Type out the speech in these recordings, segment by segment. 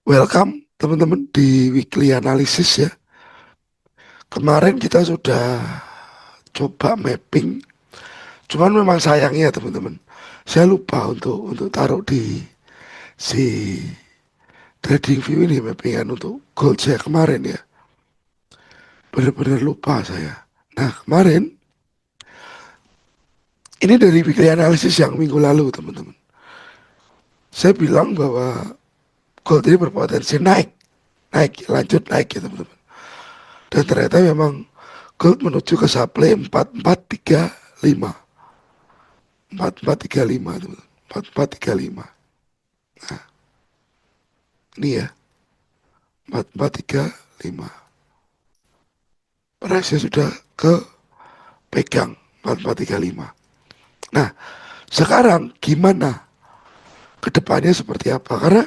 Welcome teman-teman di weekly analysis ya. Kemarin kita sudah coba mapping, cuman memang sayangnya teman-teman, saya lupa untuk taruh di si trading view ini mappingan untuk gold saya kemarin ya. Bener-bener lupa saya. Nah kemarin ini dari weekly analysis yang minggu lalu teman-teman. Saya bilang bahwa gold ini berpotensi naik, lanjut naik ya teman-teman. Dan ternyata memang gold menuju ke supply 4435. 4435 teman, 4435. Ini ya, 4435. Price sudah ke pegang 4435. Nah, sekarang gimana kedepannya seperti apa? Karena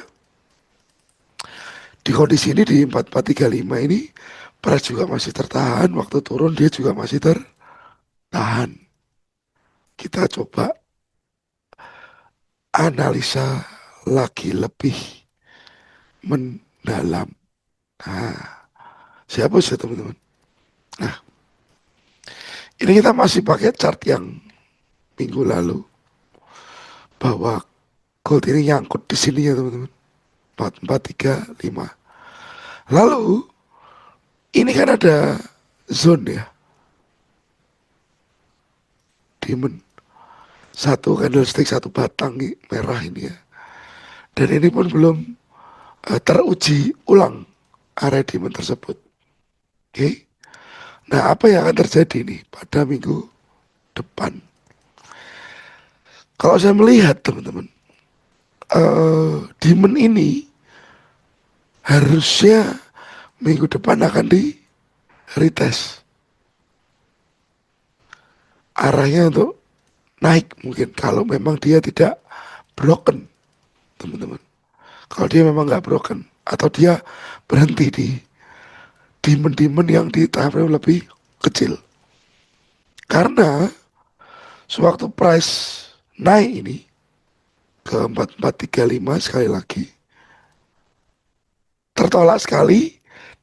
di kondisi ini di 4435 ini price juga masih tertahan, waktu turun dia juga masih tertahan. Kita coba analisa lagi lebih mendalam. Nah, siapa sih teman-teman? Nah, ini kita masih pakai chart yang minggu lalu bahwa gold ini nyangkut di sini ya teman-teman. 4435. Lalu ini kan ada zone ya, diamond. Satu candlestick, satu batang merah ini ya. Dan ini pun belum teruji ulang area diamond tersebut. Oke. Nah, apa yang akan terjadi nih pada minggu depan? Kalau saya melihat teman-teman, diamond ini harusnya minggu depan akan di retest arahnya untuk naik mungkin kalau memang dia tidak broken teman-teman. Kalau dia memang nggak broken atau dia berhenti di demand-demand yang di time frame lebih kecil. Karena sewaktu price naik ini ke 4435 sekali lagi tertolak sekali,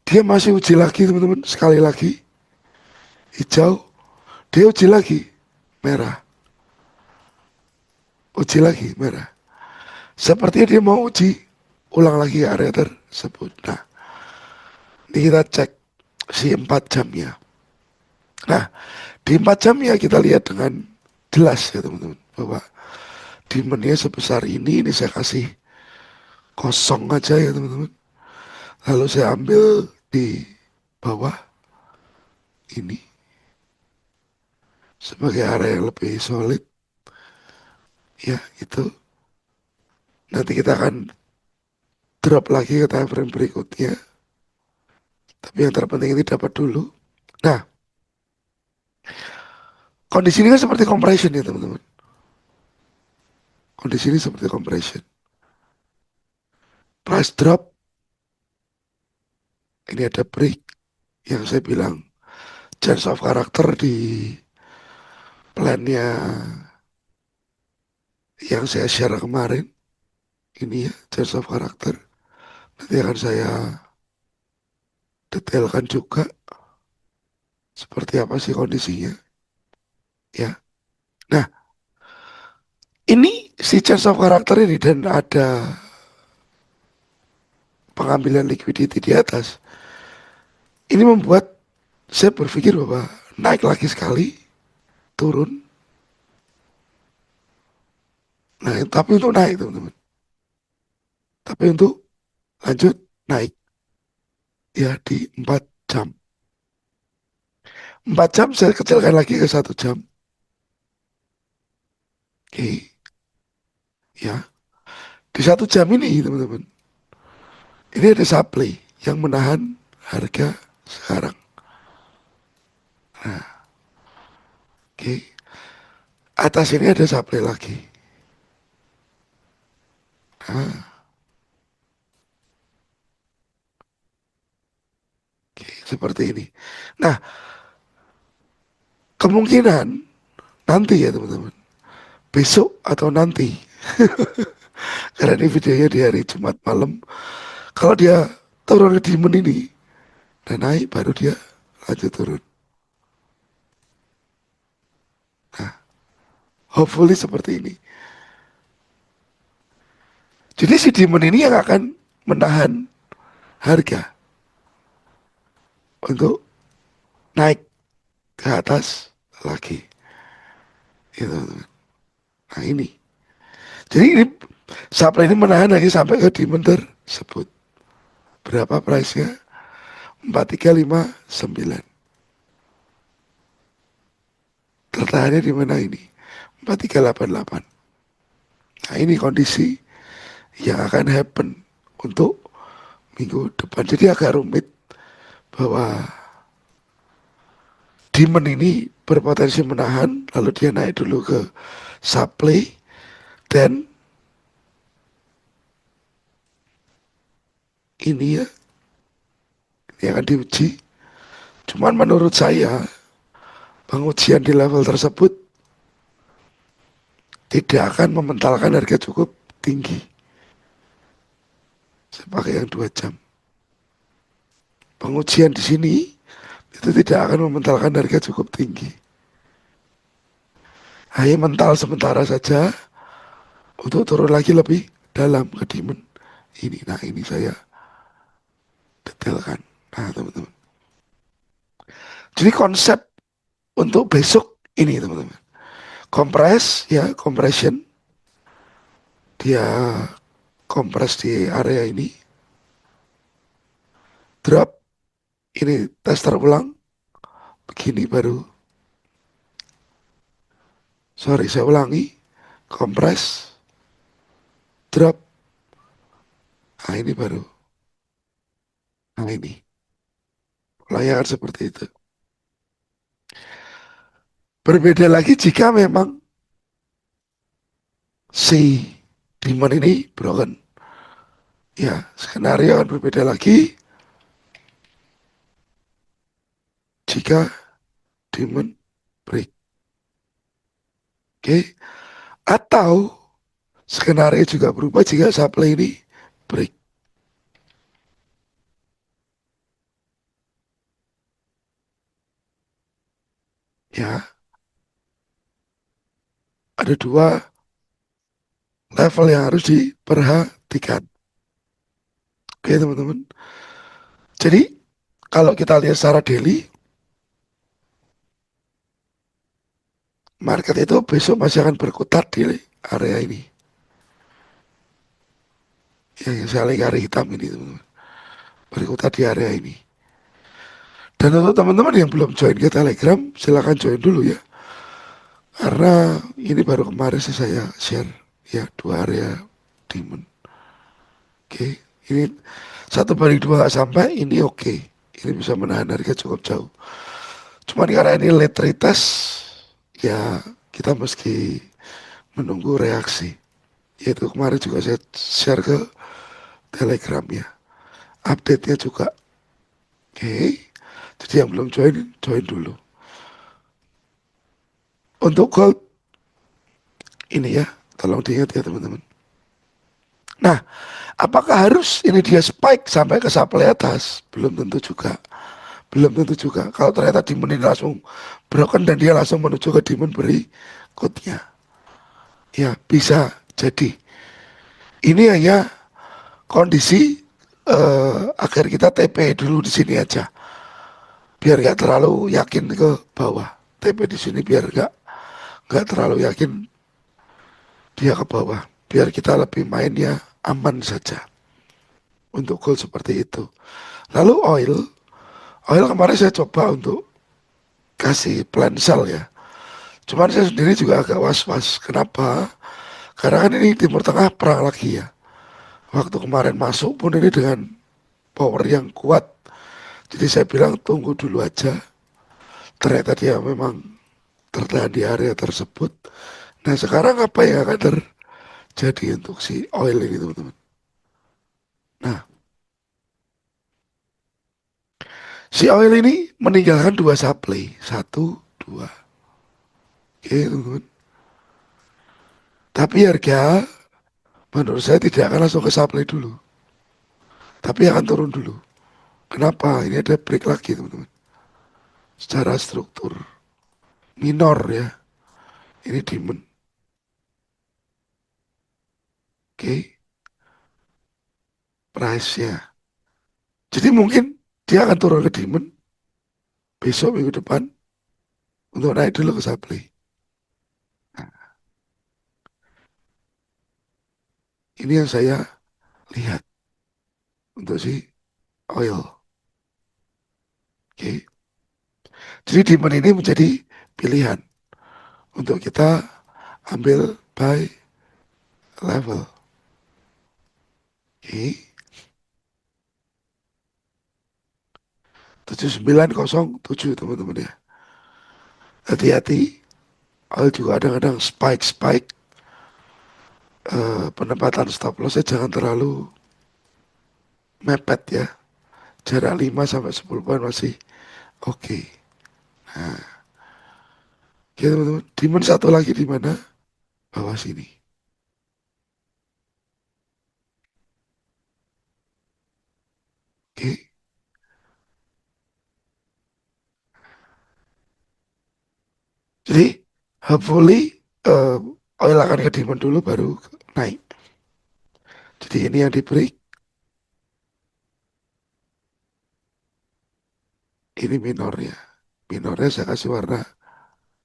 dia masih uji lagi teman-teman, sekali lagi hijau, dia uji lagi merah, uji lagi merah. Sepertinya dia mau uji ulang lagi area tersebut. Nah, ini kita cek si 4 jamnya. Nah, di 4 jamnya kita lihat dengan jelas ya teman-teman bahwa demandnya sebesar ini saya kasih kosong aja ya teman-teman. Lalu saya ambil di bawah ini sebagai area yang lebih solid. Ya, itu. Nanti kita akan drop lagi ke time frame berikutnya. Tapi yang terpenting ini dapat dulu. Nah, kondisi ini kan seperti compression ya teman-teman. Kondisi ini seperti compression. Price drop, ini ada break yang saya bilang change of character di plannya yang saya share kemarin. Ini ya change of character. Nanti akan saya detailkan juga seperti apa sih kondisinya ya. Nah, ini si change of character ini dan ada pengambilan liquidity di atas. Ini membuat saya berpikir bahwa naik lagi sekali, turun. Nah, tapi untuk naik teman-teman. Tapi untuk lanjut naik ya di 4 jam. 4 jam saya kecilkan lagi ke 1 jam. Oke, ya. Di 1 jam ini teman-teman, ini ada supply yang menahan harga sekarang. Oke, atas ini ada supply lagi. Nah, oke, seperti ini. Nah, kemungkinan nanti ya teman-teman, besok atau nanti, karena ini videonya di hari Jumat malam, Kalau dia turun ke demand ini dan naik, baru dia lanjut turun. Hopefully seperti ini. Jadi si demand ini yang akan menahan harga untuk naik ke atas lagi. Gitu, teman. Nah ini. Jadi ini supply ini menahan lagi sampai ke demand tersebut. Berapa price-nya? 4359. Tertahannya di mana ini? 4388. Nah ini kondisi yang akan happen untuk minggu depan. Jadi agak rumit bahwa demand ini berpotensi menahan, lalu dia naik dulu ke supply, dan ini ya, ini akan diuji. Cuman menurut saya, pengujian di level tersebut tidak akan mementalkan harga cukup tinggi. Saya pakai yang 2 jam. Pengujian di sini itu tidak akan mementalkan harga cukup tinggi. Hanya mental sementara saja untuk turun lagi lebih dalam ke demand ini. Nah ini saya detailkan. Nah teman-teman. Jadi konsep untuk besok ini teman-teman. Kompres ya, compression. Dia kompres di area ini. Drop. Ini tester ulang. Begini baru. Sorry saya ulangi. Kompres. Drop. Nah ini baru. Nah ini. Layangan seperti itu. Berbeda lagi jika memang si demand ini broken. Ya, skenario akan berbeda lagi jika demand break. Oke. Atau skenario juga berubah jika supply ini break. Ya, ada dua level yang harus diperhatikan. Oke teman-teman. Jadi kalau kita lihat secara daily, market itu besok masih akan berkutat di area ini. Yang saya lihat garis hitam ini teman-teman. Berkutat di area ini. Dan untuk teman-teman yang belum join ke Telegram, silahkan join dulu ya. Karena ini baru kemarin sih saya share ya dua area demand. Oke, ini 1/2 gak sampai, ini oke. Ini bisa menahan harga cukup jauh. Cuman karena ini late retest, ya kita mesti menunggu reaksi. Yaitu kemarin juga saya share ke Telegram ya. Update-nya juga. Oke, jadi yang belum join, join dulu. Untuk gold, ini ya, tolong diingat ya teman-teman. Nah, apakah harus ini dia spike sampai ke supply atas? Belum tentu juga. Belum tentu juga. Kalau ternyata demand ini langsung broken dan dia langsung menuju ke demand berikutnya. Ya, bisa jadi. Ini hanya kondisi agar kita TP dulu di sini aja. Biar gak terlalu yakin ke bawah. TP di sini biar gak terlalu yakin dia ke bawah. Biar kita lebih mainnya aman saja. Untuk gold seperti itu. Lalu oil kemarin saya coba untuk kasih plan sell ya. Cuman saya sendiri juga agak was-was. Kenapa? Karena kan ini Timur Tengah perang lagi ya. Waktu kemarin masuk pun ini dengan power yang kuat. Jadi saya bilang tunggu dulu aja. Ternyata dia memang tertahan di area tersebut. Nah sekarang apa yang akan terjadi untuk si oil ini teman-teman? Nah si oil ini meninggalkan dua supply. Satu, dua. Oke teman-teman. Tapi harga menurut saya tidak akan langsung ke supply dulu. Tapi akan turun dulu. Kenapa? Ini ada break lagi teman-teman. Secara struktur minor ya. Ini demon. Oke. Price-nya. Jadi mungkin dia akan turun ke demon besok minggu depan untuk naik dulu ke supply. Nah, ini yang saya lihat untuk si oil. Oke. Jadi demon ini menjadi pilihan untuk kita ambil buy level. Oke. 7907 teman-teman ya. Hati-hati. Oil juga kadang-kadang spike-spike. Penempatan stop lossnya jangan terlalu mepet ya. Jarak 5 sampai 10 poin masih oke. Oke teman-teman. Demon satu lagi di mana? Bawah sini. Oke. Jadi hopefully uh, oil akan ke demon dulu baru naik. Jadi ini yang di break. Ini minornya. Minornya saya kasih warna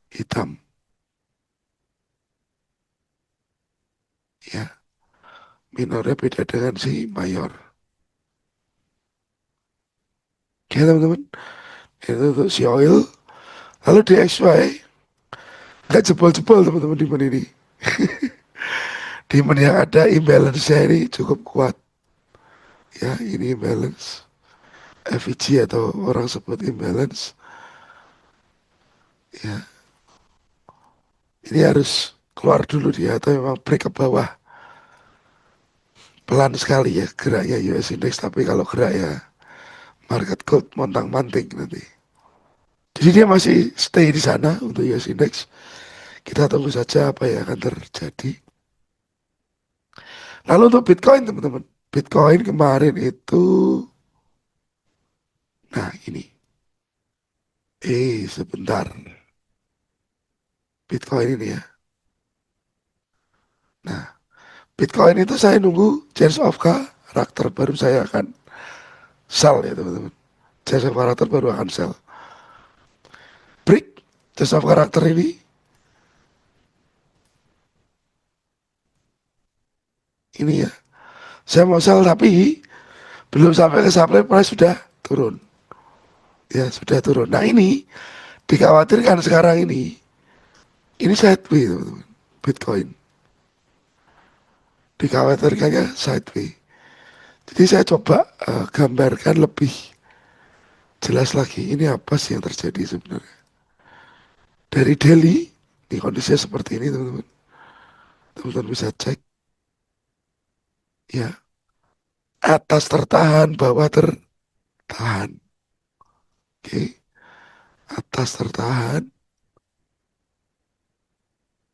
hitam. Ya. Minornya beda dengan si mayor. Oke teman-teman. Itu untuk si oil. Lalu di XY. Gak jebol-jebol teman-teman demon ini. Demon yang ada imbalance ini cukup kuat. Ya ini imbalance. FEG atau orang sebut imbalance. Ya ini harus keluar dulu dia atau memang break ke bawah. Pelan sekali ya geraknya US Index, tapi kalau gerak ya market gold montang-manting nanti. Jadi dia masih stay di sana untuk US Index. Kita tunggu saja apa yang akan terjadi. Lalu untuk Bitcoin teman-teman. Bitcoin kemarin itu, nah ini. Sebentar. Bitcoin ini ya. Nah, Bitcoin itu saya nunggu change of karakter baru saya akan sell ya teman-teman. Change of karakter baru akan sell. Break change of karakter ini ya. Saya mau sell tapi belum sampai ke supply price sudah turun. Ya, sudah turun. Nah, ini dikhawatirkan sekarang ini sideway, teman-teman. Bitcoin. Dikhawatirkannya sideway. Jadi saya coba gambarkan lebih jelas lagi. Ini apa sih yang terjadi sebenarnya. Dari daily, di kondisinya seperti ini, teman-teman. Teman-teman bisa cek. Ya, atas tertahan, bawah tertahan. Oke, atas tertahan,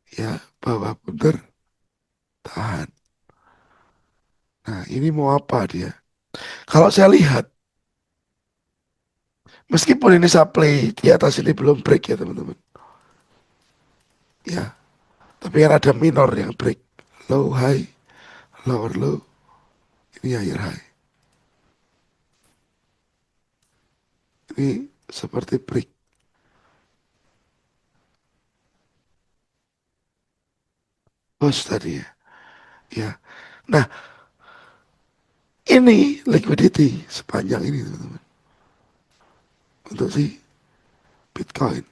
ya, bawah pun tertahan. Nah, ini mau apa dia? Kalau saya lihat, meskipun ini supply di atas ini belum break ya teman-teman. Ya, tapi kan ada minor yang break. Low, high, lower, low. Ini higher, high. Ini seperti break. Bos tadi ya. Ya. Nah, ini liquidity sepanjang ini teman-teman. Untuk si Bitcoin.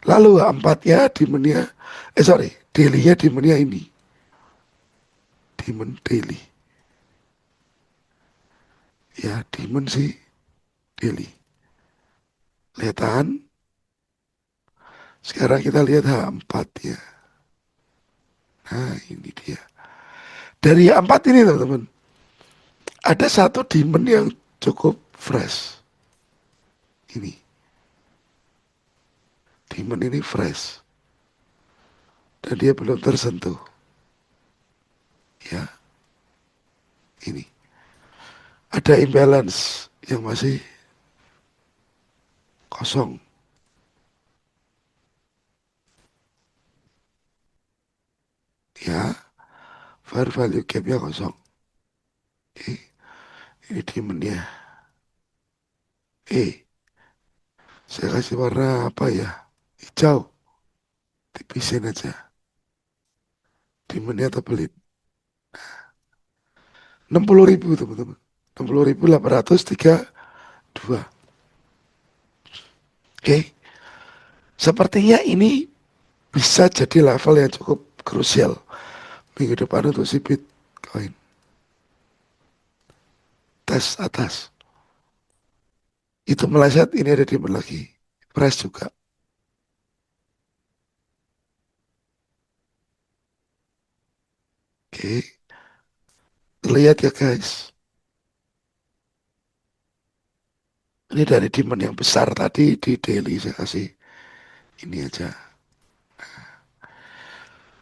Lalu empatnya demonnya, sorry, daily-nya demonnya ini. Demon daily. Ya, demon si daily. Kelihatan. Sekarang kita lihat H4 ya. Nah, ini dia. Dari H4 ini teman-teman, ada satu demon yang cukup fresh. Ini. Demon ini fresh. Dan dia belum tersentuh. Ya, ini. ada imbalance yang masih kosong. Ya, fair value gapnya kosong. Oke, ini demonnya. Saya kasih warna apa ya? Hijau. Tipisin aja. Demonnya tebelin. 60.000 teman-teman. 60.832. Oke. Sepertinya ini bisa jadi level yang cukup krusial minggu depan untuk si Bitcoin. Tes atas. Itu meleset, ini ada demand lagi. Price juga. Oke. Lihat ya guys. Ini dari demand yang besar tadi di daily saya kasih ini aja.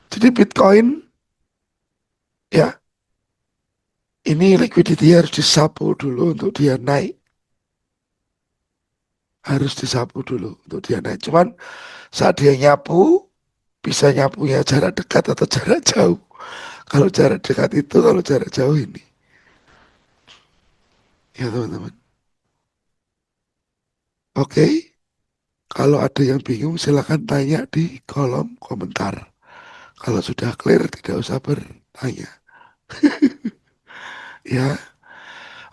Jadi Bitcoin ya ini liquidity harus disapu dulu untuk dia naik. Harus disapu dulu untuk dia naik. Cuman saat dia nyapu, bisa nyapunya jarak dekat atau jarak jauh. Kalau jarak dekat itu, kalau jarak jauh ini. Ya teman-teman. Oke, kalau ada yang bingung silahkan tanya di kolom komentar. Kalau sudah clear tidak usah bertanya. Ya,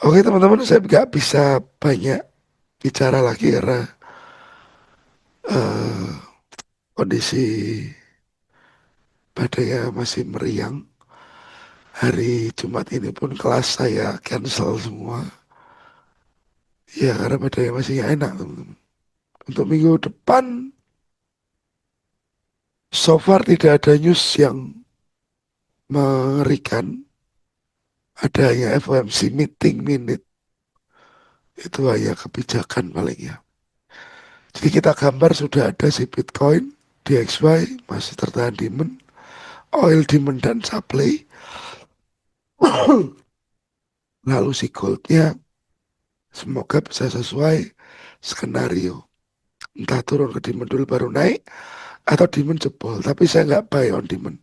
oke teman-teman, saya nggak bisa banyak bicara lagi karena eh, kondisi badannya masih meriang. Hari Jumat ini pun kelas saya cancel semua. Ya karena badannya masih nggak enak teman-teman. Untuk minggu depan, so far tidak ada news yang mengerikan. Adanya FOMC meeting minute itu hanya kebijakan paling ya. Jadi kita gambar sudah ada si Bitcoin, DXY masih tertahan demand, oil demand dan supply. Lalu si goldnya semoga bisa sesuai skenario. Entah turun ke demand dulu baru naik atau demand jebol. Tapi saya nggak buy on demand.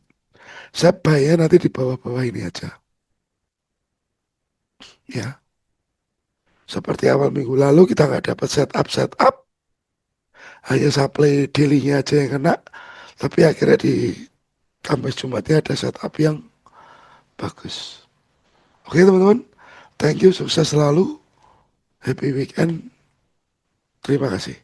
Saya buy nanti di bawah-bawah ini aja. Ya, seperti awal minggu lalu kita nggak dapat setup, hanya supply daily-nya aja yang kena. Tapi akhirnya di Kamis Jumatnya ada setup yang bagus. Oke teman-teman, thank you, sukses selalu, happy weekend, terima kasih.